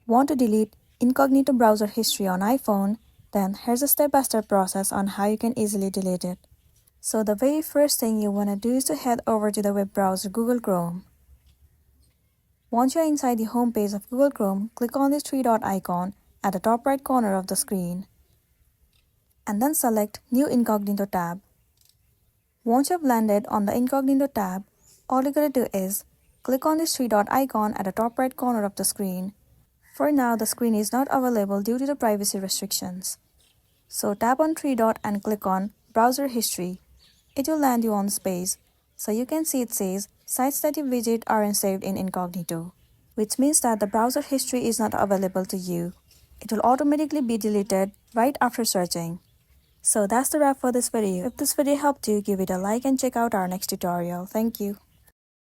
Want to delete incognito browser history on iPhone? Then here's a step-by-step process on how you can easily delete it. So the very first thing you want to do is to head over to the web browser Google Chrome. Once you're inside the home page of Google Chrome, click on this three-dot icon at the top right corner of the screen, and then select New Incognito tab. Once you've landed on the Incognito tab, all you gotta do is click on this three-dot icon at the top right corner of the screen. For now, the screen is not available due to the privacy restrictions. So tap on three-dot and click on Browser History. It will land you on this page. So you can see it says sites that you visit aren't saved in incognito, which means that the browser history is not available to you. It will automatically be deleted right after searching. So that's the wrap for this video. If this video helped you, give it a like and check out our next tutorial. Thank you.